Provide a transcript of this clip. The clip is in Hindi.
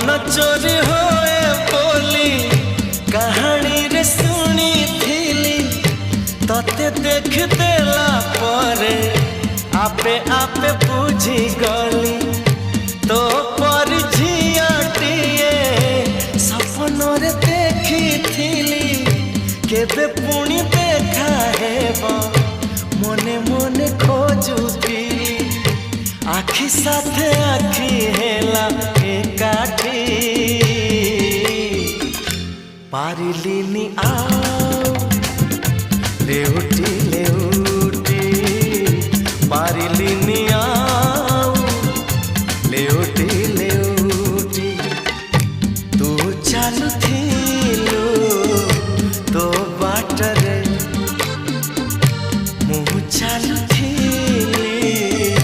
मन चोरी होए बोली कहानी रे सुनी थिली तते देख देला परे आपे आपे बुझी गली तो पर झियाटिए सपन रे देखी थिली केबे पुणी देखा हेबा मने मने खोजुथिली आखि साथे आखि हेला एकाठी पारिलिनी आओ देउठ